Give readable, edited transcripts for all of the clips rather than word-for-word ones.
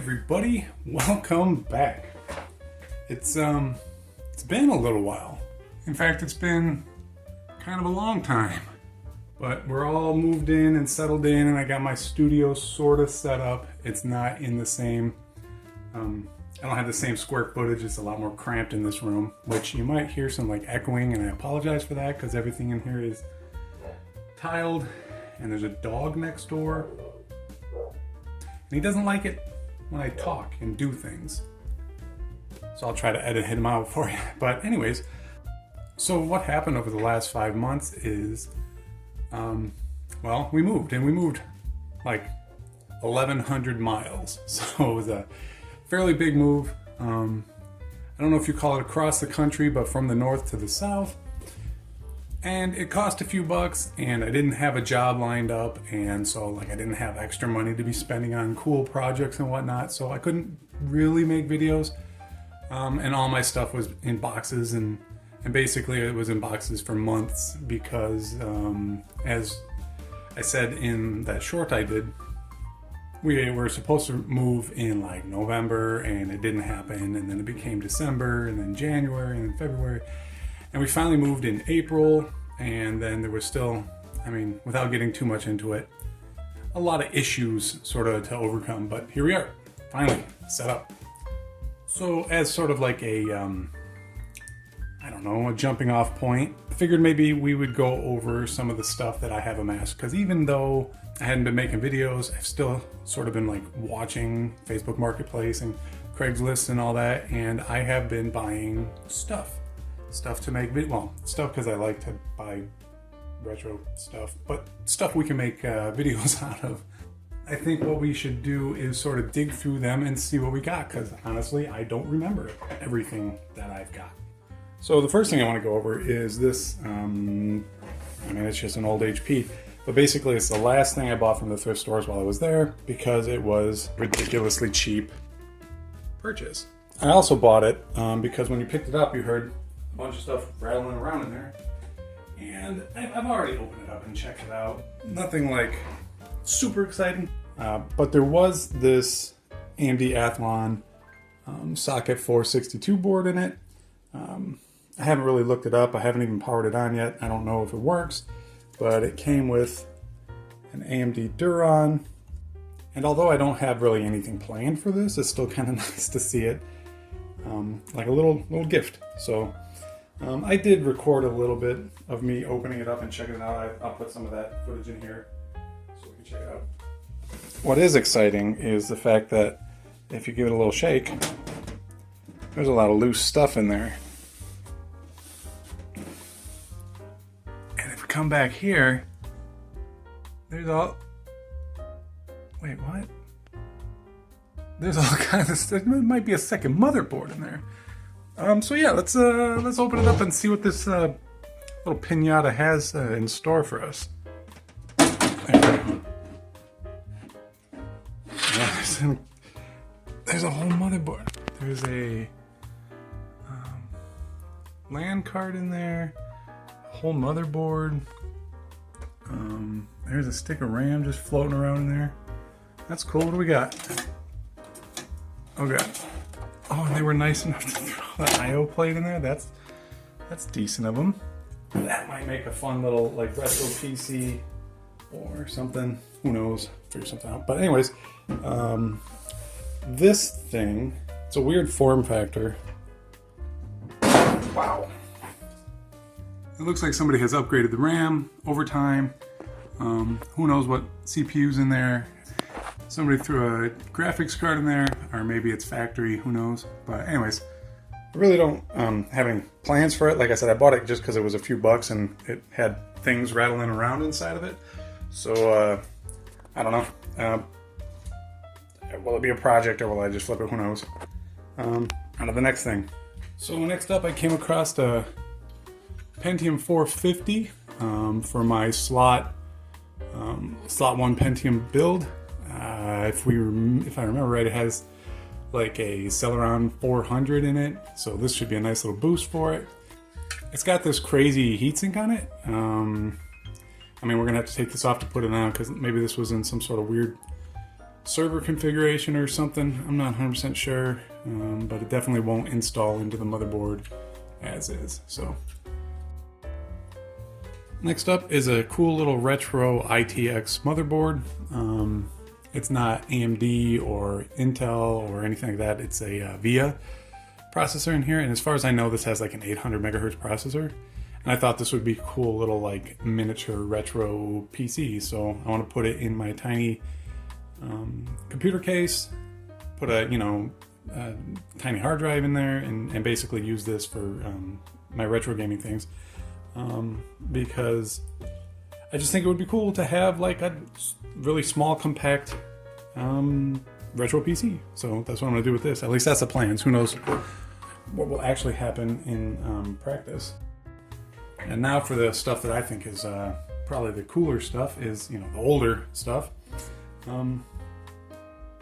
everybody, welcome back. It's been a little while. In fact, it's been kind of a long time. But we're all moved in and settled in, and I got my studio sort of set up. It's not in the same, I don't have the same square footage. It's a lot more cramped in this room, which you might hear some like echoing, and I apologize for that because everything in here is tiled, and there's a dog next door. And he doesn't like it when I talk and do things. So I'll try to edit him out for you. But anyways, so what happened over the last 5 months is, well, we moved like 1,100 miles. So it was a fairly big move. I don't know if you call it across the country, but from the north to the south. And it cost a few bucks, and I didn't have a job lined up, and so like I didn't have extra money to be spending on cool projects and whatnot, so I couldn't really make videos. And all my stuff was in boxes, and basically it was in boxes for months because, as I said in that short I did, we were supposed to move in like November, and it didn't happen, and then it became December, and then January, and then February. And we finally moved in April, and then there was still, I mean, without getting too much into it, a lot of issues sort of to overcome, but here we are, finally set up. So as sort of like a, I don't know, a jumping off point, I figured maybe we would go over some of the stuff that I have amassed, because even though I hadn't been making videos, I've still sort of been like watching Facebook Marketplace and Craigslist and all that, and I have been buying stuff to make stuff because I like to buy retro stuff, but stuff we can make videos out of. I think what we should do is sort of dig through them and see what we got, because honestly I don't remember everything that I've got. So the first thing I want to go over is this, I mean, it's just an old HP, but basically it's the last thing I bought from the thrift stores while I was there because it was ridiculously cheap purchase. I also bought it because when you picked it up you heard a bunch of stuff rattling around in there, and I've already opened it up and checked it out. Nothing like super exciting, but there was this AMD Athlon socket 462 board in it. I haven't really looked it up. I haven't even powered it on yet. I don't know if it works, but it came with an AMD Duron, and although I don't have really anything planned for this, it's still kind of nice to see it like a little gift. So I did record a little bit of me opening it up and checking it out. I'll put some of that footage in here so we can check it out. What is exciting is the fact that if you give it a little shake, there's a lot of loose stuff in there. And if we come back here, there's all... Wait, what? There's all kinds of stuff. There might be a second motherboard in there. So yeah, let's open it up and see what this little pinata has in store for us. Yeah, there's a whole motherboard. There's a LAN card in there, a whole motherboard. There's a stick of RAM just floating around in there. That's cool. What do we got? Okay. Oh, and they were nice enough to throw the I/O plate in there. That's decent of them. That might make a fun little like retro PC or something. Who knows? Figure something out. But anyways, this thing, it's a weird form factor. Wow. It looks like somebody has upgraded the RAM over time. Who knows what CPU's in there. Somebody threw a graphics card in there, or maybe it's factory, who knows. But anyways, I really don't have any plans for it. Like I said, I bought it just because it was a few bucks and it had things rattling around inside of it. So, I don't know. Will it be a project or will I just flip it? Who knows. On to the next thing. So next up I came across a Pentium 450 for my slot 1 Pentium build. If I remember right, it has like a Celeron 400 in it, so this should be a nice little boost for it. It's got this crazy heatsink on it. I mean, we're gonna have to take this off to put it on because maybe this was in some sort of weird server configuration or something. I'm not 100% sure, but it definitely won't install into the motherboard as is. So next up is a cool little retro ITX motherboard. It's not AMD or Intel or anything like that. It's a VIA processor in here, and as far as I know, this has like an 800 megahertz processor. And I thought this would be a cool little like miniature retro PC, so I want to put it in my tiny computer case, put a tiny hard drive in there, and basically use this for my retro gaming things, because I just think it would be cool to have like a really small, compact retro PC. So that's what I'm gonna do with this. At least that's the plans. Who knows what will actually happen in practice. And now for the stuff that I think is probably the cooler stuff, is the older stuff.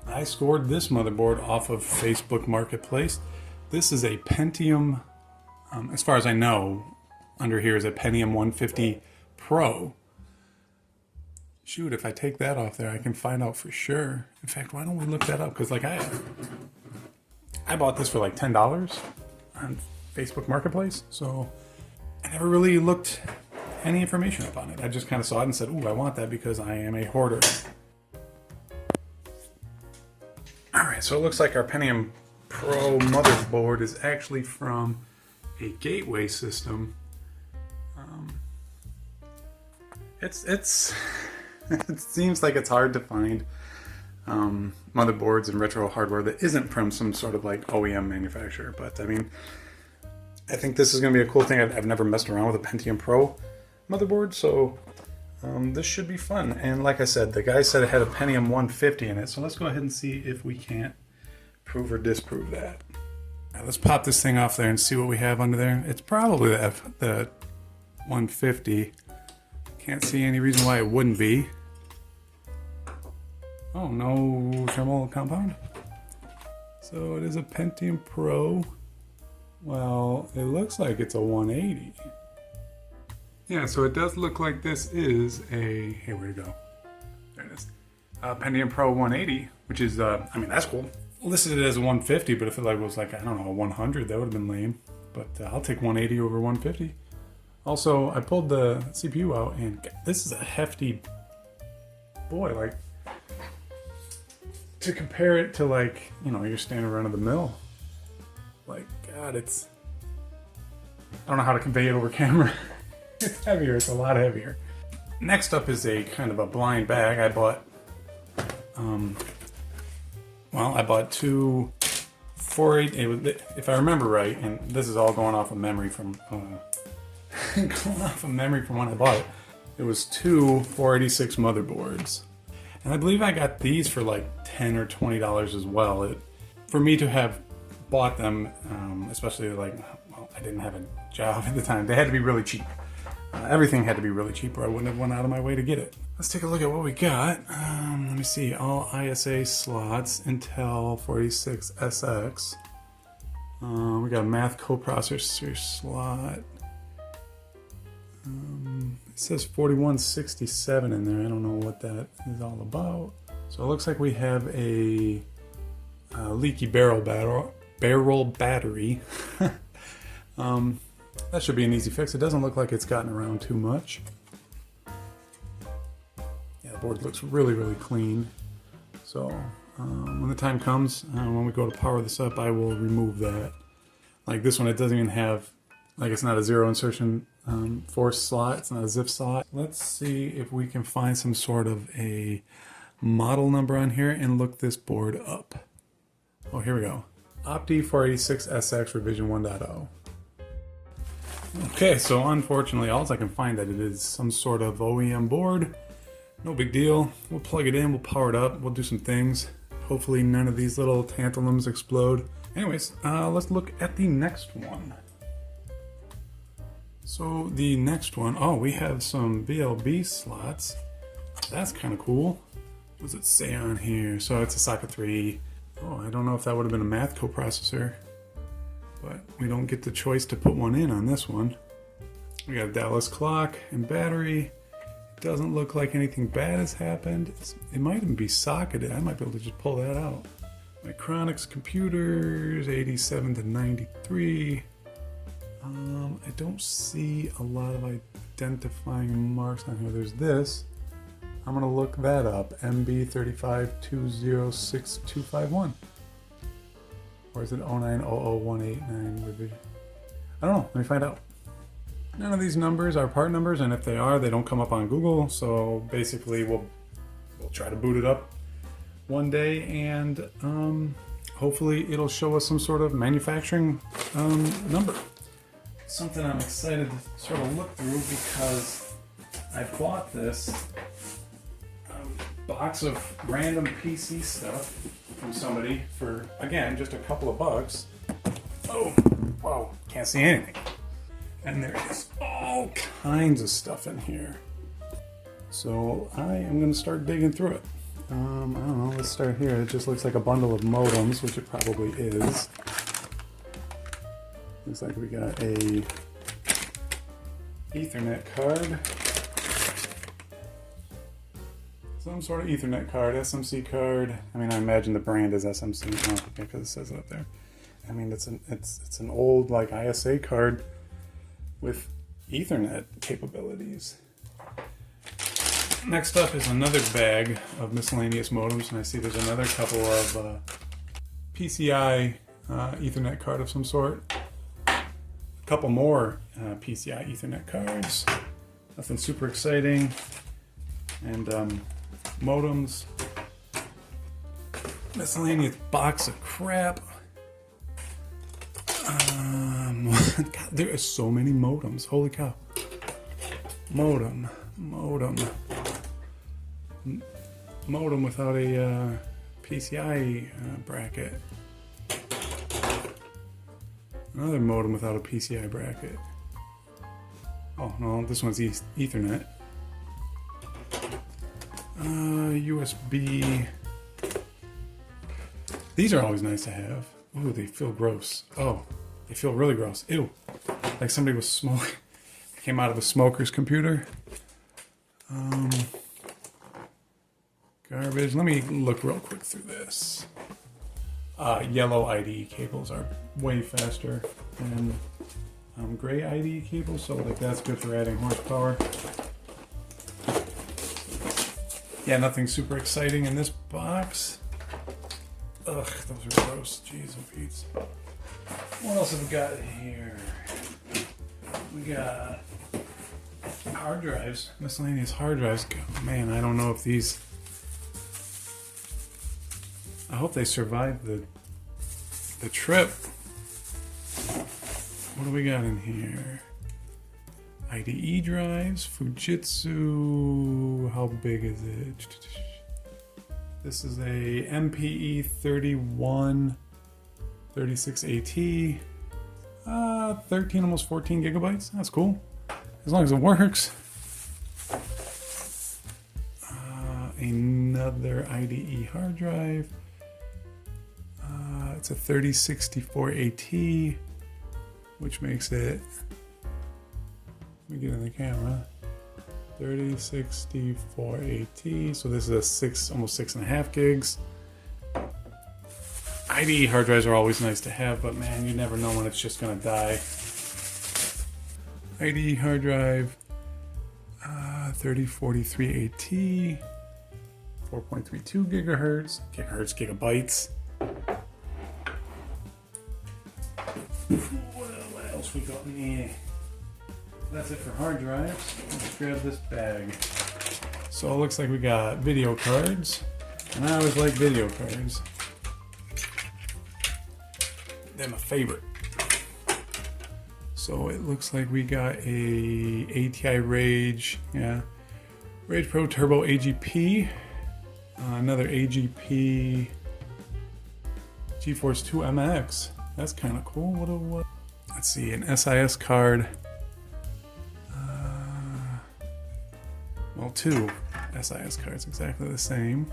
I scored this motherboard off of Facebook Marketplace. This is a Pentium, as far as I know, under here is a Pentium 150 Pro. Shoot, if I take that off there, I can find out for sure. In fact, why don't we look that up? Because like I bought this for like $10 on Facebook Marketplace, so I never really looked any information up on it. I just kind of saw it and said, ooh, I want that because I am a hoarder. Alright, so it looks like our Pentium Pro motherboard is actually from a Gateway system. It seems like it's hard to find motherboards and retro hardware that isn't from some sort of like OEM manufacturer. But I mean, I think this is going to be a cool thing. I've never messed around with a Pentium Pro motherboard, so this should be fun. And like I said, the guy said it had a Pentium 150 in it, so let's go ahead and see if we can't prove or disprove that. Now, let's pop this thing off there and see what we have under there. It's probably the 150. Can't see any reason why it wouldn't be. Oh, no thermal compound. So it is a Pentium Pro. Well, it looks like it's a 180. Yeah, so it does look like this is a, hey, where'd it go? There it is. Pentium Pro 180, which is, I mean, that's cool. Listed it as a 150, but if it was like, I don't know, a 100, that would have been lame. But I'll take 180 over 150. Also, I pulled the CPU out, and this is a hefty boy. Like, to compare it to like, your standard run of the mill. Like, God, I don't know how to convey it over camera. It's heavier, it's a lot heavier. Next up is a kind of a blind bag. I bought, I bought two 480, if I remember right, and this is all going off of memory from, when I bought it. It was two 486 motherboards. And I believe I got these for like $10 or $20 as well. For me to have bought them, especially like, I didn't have a job at the time. They had to be really cheap. Everything had to be really cheap or I wouldn't have went out of my way to get it. Let's take a look at what we got. Let me see, all ISA slots, Intel 486SX. We got a math coprocessor slot. It says 4167 in there. I don't know what that is all about. So it looks like we have a leaky barrel battery. That should be an easy fix. It doesn't look like it's gotten around too much. Yeah, the board looks really, really clean. So when the time comes, when we go to power this up, I will remove that. Like this one, it doesn't even have, like it's not a zero insertion force slot. It's not a zip slot. Let's see if we can find some sort of a model number on here and look this board up. Oh, here we go. Opti 486SX revision 1.0. Okay, so unfortunately, all I can find that it is some sort of OEM board. No big deal. We'll plug it in, we'll power it up, we'll do some things. Hopefully none of these little tantalums explode. Anyways, let's look at the next one. So the next one, oh, we have some VLB slots. That's kind of cool. What does it say on here? So it's a socket 3. Oh, I don't know if that would have been a math coprocessor, but we don't get the choice to put one in on this one. We got a Dallas clock and battery, Doesn't look like anything bad has happened. It might even be socketed. I might be able to just pull that out. Micronics computers, 87 to 93. I don't see a lot of identifying marks on here. There's this. I'm gonna look that up. MB352062251. Or is it 0900189 revision? I don't know. Let me find out. None of these numbers are part numbers, and if they are, they don't come up on Google. So basically, we'll try to boot it up one day, and hopefully it'll show us some sort of manufacturing number. Something I'm excited to sort of look through because I bought this box of random PC stuff from somebody for, again, just a couple of bucks. Oh, wow, can't see anything. And there is all kinds of stuff in here. So I am going to start digging through it. I don't know, let's start here. It just looks like a bundle of modems, which it probably is. Looks like we got a Ethernet card. Some sort of Ethernet card, SMC card. I mean, I imagine the brand is SMC, because it says it up there. I mean, it's an old like ISA card with Ethernet capabilities. Next up is another bag of miscellaneous modems, and I see there's another couple of PCI Ethernet card of some sort. A couple more PCI Ethernet cards. Nothing super exciting. And modems. Miscellaneous box of crap. God, there are so many modems. Holy cow. Modem without a PCI bracket. Another modem without a PCI bracket. Oh no, this one's Ethernet. USB. These are always nice to have. Ooh, they feel gross. Oh, they feel really gross. Ew. Like somebody was smoking. Came out of a smoker's computer. Garbage. Let me look real quick through this. Yellow IDE cables are way faster than gray IDE cables, so like that's good for adding horsepower. Yeah, nothing super exciting in this box. Ugh, those are gross. Jeez, oh Pete's. What else have we got here? We got hard drives, miscellaneous hard drives. Oh, man, I don't know if these. I hope they survive the trip. What do we got in here? IDE drives, Fujitsu. How big is it? This is a MPE 3136AT. 13, almost 14 gigabytes. That's cool. As long as it works. Another IDE hard drive. It's a 3064 AT, which makes it, let me get in the camera, 3064 AT. So this is a almost 6.5 gigs. IDE hard drives are always nice to have, but man, you never know when it's just gonna die. IDE hard drive, 3043 AT, 4.32 gigabytes. What else we got in here? That's it for hard drives. Let's grab this bag. So it looks like we got video cards, and I always like video cards. They're my favorite. So it looks like we got a ATI Rage, Rage Pro Turbo AGP, another AGP GeForce 2 MX. That's kind of cool. What? Let's see, an SIS card. Well, two SIS cards, exactly the same.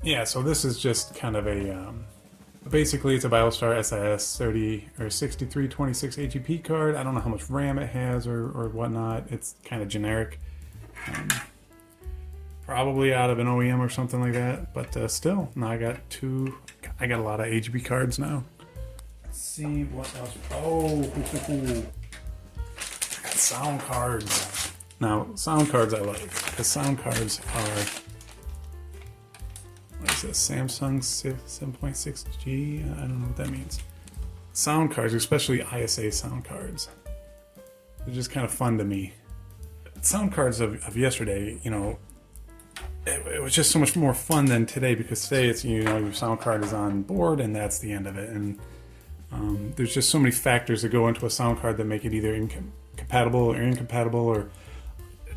Yeah, so this is just kind of a But basically, it's a Battlestar SIS 30 or 6326 AGP card. I don't know how much RAM it has or whatnot. It's kind of generic. Probably out of an OEM or something like that. But still, now I got a lot of AGP cards now. Let's see what else. Oh, I got sound cards. Now, sound cards I like, because sound cards are, what is this, Samsung 7.6G? I don't know what that means. Sound cards, especially ISA sound cards, they're just kind of fun to me. Sound cards of yesterday, you know, it was just so much more fun than today, because today it's, you know, your sound card is on board and that's the end of it. And there's just so many factors that go into a sound card that make it either compatible or incompatible, or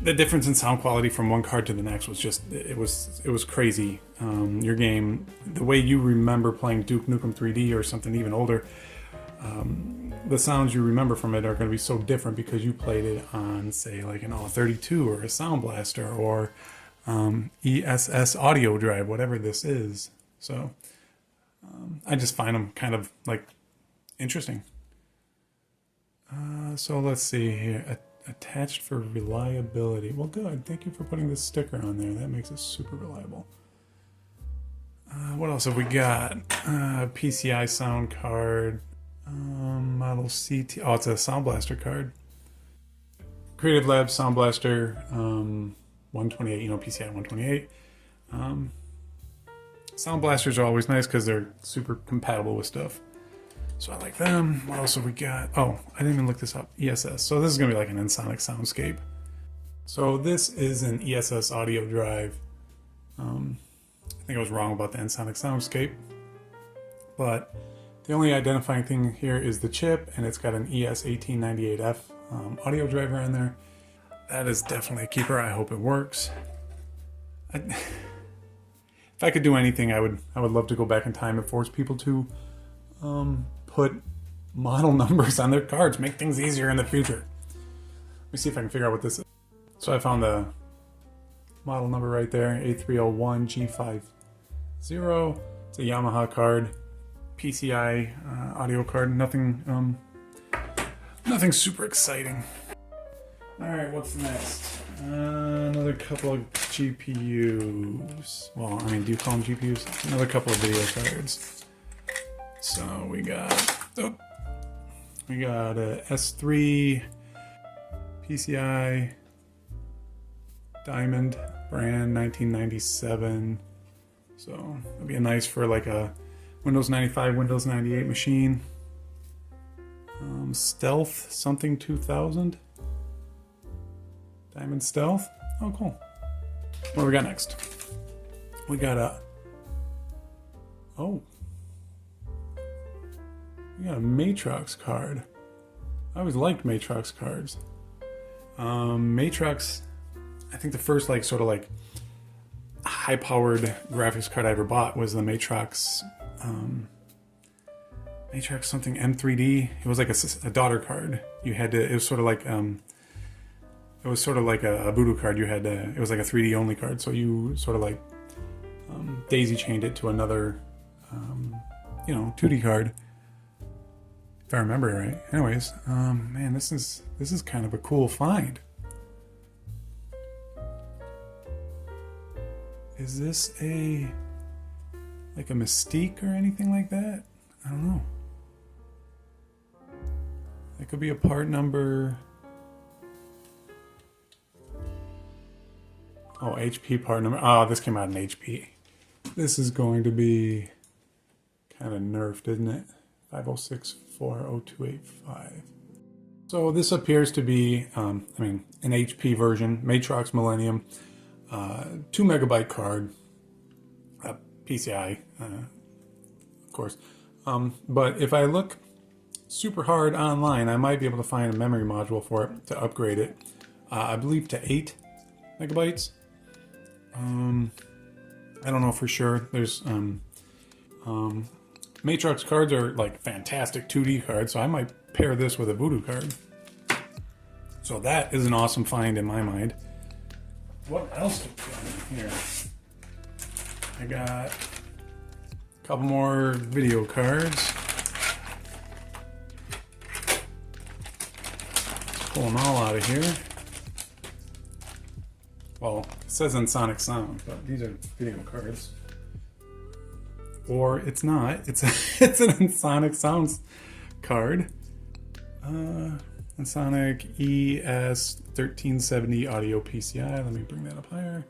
the difference in sound quality from one card to the next was just, it was crazy. Your game, the way you remember playing Duke Nukem 3D or something even older, the sounds you remember from it are going to be so different because you played it on, say, like an AW32 or a Sound Blaster or ESS audio drive, whatever this is. So I just find them kind of like interesting. So let's see here. Attached for reliability. Well, good. Thank you for putting this sticker on there. That makes it super reliable. What else have we got? PCI sound card. Model CT. Oh, it's a Sound Blaster card. Creative Labs Sound Blaster 128. You know, PCI 128. Sound Blasters are always nice because they're super compatible with stuff. So I like them. What else have we got? Oh, I didn't even look this up. ESS. So this is going to be like an Ensoniq soundscape. So this is an ESS audio drive. I think I was wrong about the Ensoniq soundscape. But the only identifying thing here is the chip, and it's got an ES1898F audio driver in there. That is definitely a keeper. I hope it works. If I could do anything, I would love to go back in time and force people to put model numbers on their cards, make things easier in the future. Let me see if I can figure out what this is. So I found the model number right there, A301G50. It's a Yamaha card, PCI audio card. Nothing super exciting. All right, what's next? Another couple of GPUs. Well, I mean, do you call them GPUs? Another couple of video cards. So we got a S3 PCI Diamond brand 1997. So it'd be nice for like a Windows 95, Windows 98 machine. Stealth something 2000. Diamond Stealth. Oh, cool. What do we got next? We got a Matrox card. I always liked Matrox cards. Matrox, I think the first like sort of like high-powered graphics card I ever bought was the Matrox something M3D. It was like a daughter card. You had to. It was sort of like a voodoo card. You had to. It was like a 3D only card. So you sort of like daisy chained it to another 2D card. If I remember right. Anyways, man, this is kind of a cool find. Is this like a Mystique or anything like that? I don't know. It could be a part number. Oh, HP part number. Oh, this came out in HP. This is going to be kind of nerfed, isn't it? 5064028.5. So this appears to be, an HP version, Matrox Millennium, 2 megabyte card, PCI, of course. But if I look super hard online, I might be able to find a memory module for it to upgrade it. I believe to 8 megabytes. I don't know for sure. There's Matrox cards are like fantastic 2D cards, so I might pair this with a Voodoo card. So that is an awesome find in my mind. What else do we got in here? I got Couple more video cards. Let's pull them all out of here. Well, it says Sonic Sound, but these are video cards. Or it's not. It's an Sonic Sounds card. Sonic ES1370 audio PCI. Let me bring that up higher.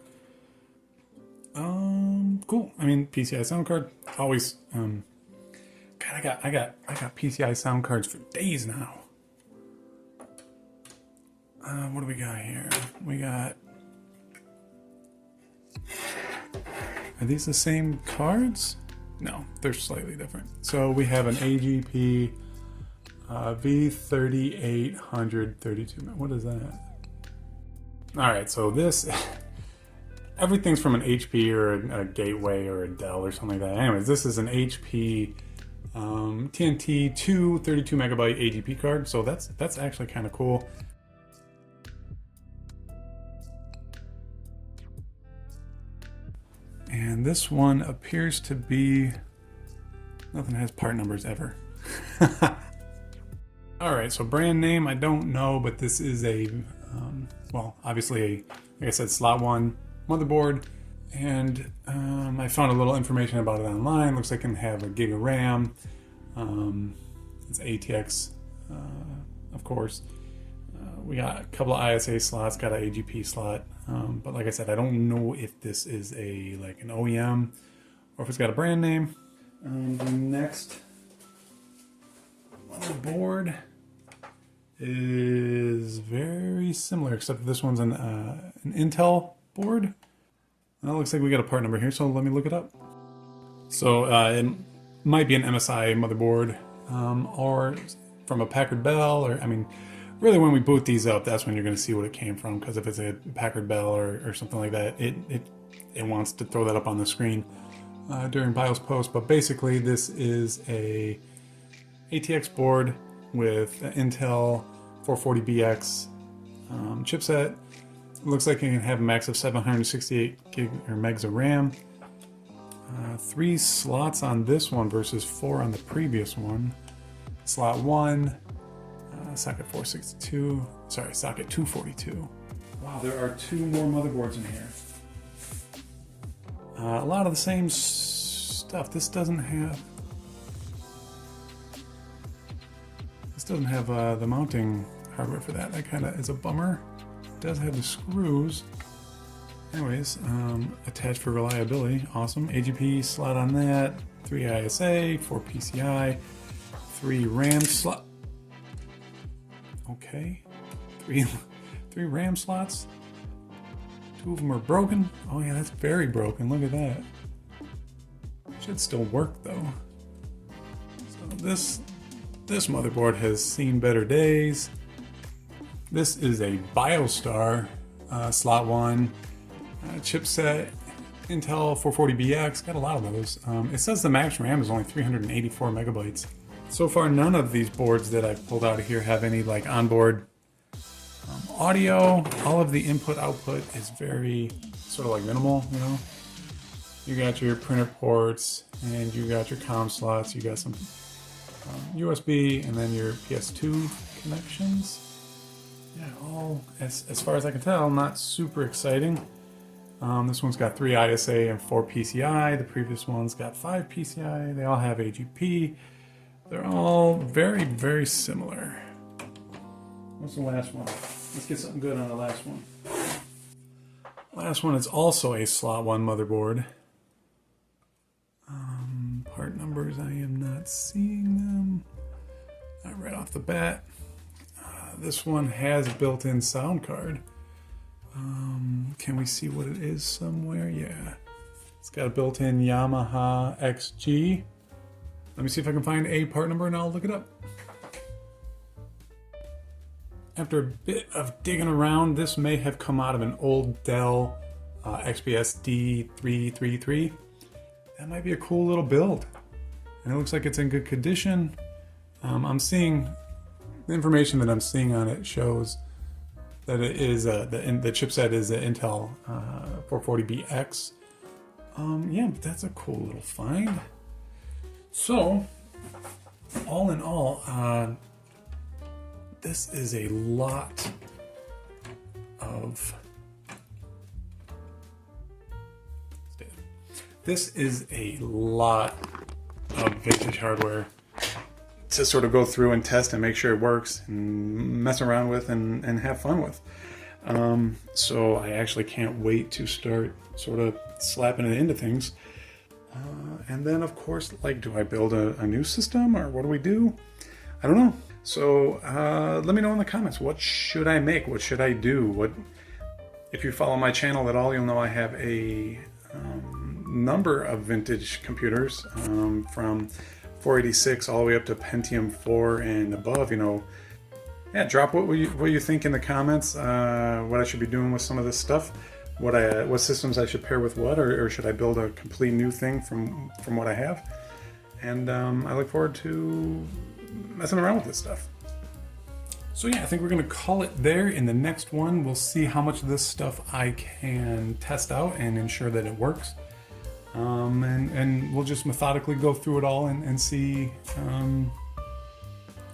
Cool. I mean, PCI sound card. Always. God, I got PCI sound cards for days now. What do we got here? We got. Are these the same cards? No, they're slightly different. So we have an AGP V3832. What is that? All right, so this, everything's from an HP or a Gateway or a Dell or something like that. Anyways, this is an HP TNT 2 32 megabyte AGP card. So that's actually kind of cool. And this one appears to be, nothing has part numbers ever. All right, so brand name, I don't know, but this is a, well, obviously, like I said, slot 1 motherboard. And I found a little information about it online. Looks like it can have a gig of RAM. It's ATX, of course. We got a couple of ISA slots, got an AGP slot. But like I said, I don't know if this is like an OEM or if it's got a brand name. The next motherboard is very similar, except this one's an Intel board. Well, it looks like we got a part number here, so let me look it up. So it might be an MSI motherboard or from a Packard Bell, or I mean, really, when we boot these up, that's when you're going to see what it came from. Because if it's a Packard Bell or something like that, it wants to throw that up on the screen during BIOS post. But basically, this is a ATX board with an Intel 440BX chipset. It looks like it can have a max of 768 gig or megs of RAM. 3 slots on this one versus 4 on the previous one. Slot 1. Socket 462, sorry, socket 242. Wow, there are 2 more motherboards in here. A lot of the same stuff. This doesn't have the mounting hardware for that. That kind of is a bummer. It does have the screws. Anyways, attached for reliability. Awesome. AGP slot on that. 3 ISA, 4 PCI, 3 RAM slot. Okay, three RAM slots. 2 of them are broken. Oh yeah, that's very broken. Look at that. Should still work though. So this motherboard has seen better days. This is a BioStar slot 1 chipset, Intel 440BX. Got a lot of those. It says the max RAM is only 384 megabytes. So far, none of these boards that I've pulled out of here have any like onboard audio. All of the input-output is very sort of like minimal, you know. You got your printer ports, and you got your comm slots. You got some USB, and then your PS2 connections. Yeah, all as far as I can tell, not super exciting. This one's got 3 ISA and 4 PCI. The previous one's got 5 PCI. They all have AGP. They're all very, very similar. What's the last one? Let's get something good on the last one. Last one is also a slot 1 motherboard. Part numbers, I am not seeing them. Not right off the bat. This one has a built-in sound card. Can we see what it is somewhere? Yeah. It's got a built-in Yamaha XG. Let me see if I can find a part number and I'll look it up. After a bit of digging around, this may have come out of an old Dell XPS D333. That might be a cool little build. And it looks like it's in good condition. I'm seeing, the information that I'm seeing on it shows that it is, the chipset is an Intel 440BX. Yeah, but that's a cool little find. So, all in all, this is a lot of... This is a lot of vintage hardware to sort of go through and test and make sure it works and mess around with and have fun with. So I actually can't wait to start sort of slapping it into things. And then, of course, like, do I build a new system, or what do we do? I don't know. So let me know in the comments. What should I make? What should I do? If you follow my channel at all, you'll know I have a number of vintage computers, from 486 all the way up to Pentium 4 and above. You know, yeah, drop what you think in the comments. What I should be doing with some of this stuff. What systems I should pair with what, or should I build a complete new thing from what I have? And I look forward to messing around with this stuff. So yeah, I think we're gonna call it there. In the next one, we'll see how much of this stuff I can test out and ensure that it works. And we'll just methodically go through it all and see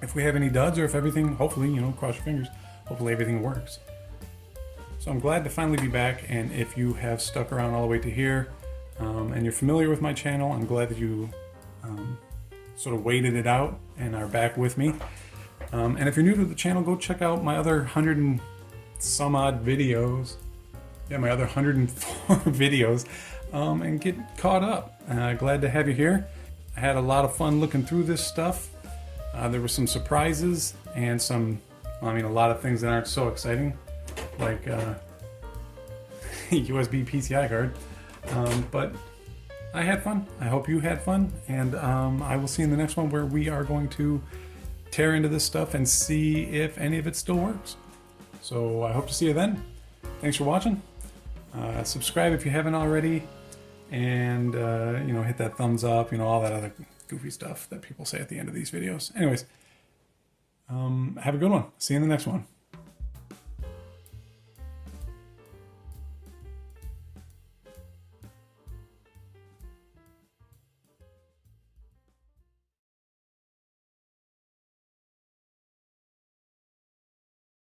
if we have any duds, or if everything, hopefully, you know, cross your fingers, hopefully everything works. So I'm glad to finally be back, and if you have stuck around all the way to here, and you're familiar with my channel, I'm glad that you sort of waited it out and are back with me. And if you're new to the channel, go check out my other 100 and some odd videos. Yeah, my other 104 videos, and get caught up. Glad to have you here. I had a lot of fun looking through this stuff. There were some surprises and some, I mean, a lot of things that aren't so exciting, like USB PCI card. But I had fun. I hope you had fun, and I will see you in the next one, where we are going to tear into this stuff and see if any of it still works. So I hope to see you then. Thanks for watching. Subscribe if you haven't already, and you know, hit that thumbs up, you know, all that other goofy stuff that people say at the end of these videos. Anyways, have a good one. See you in the next one.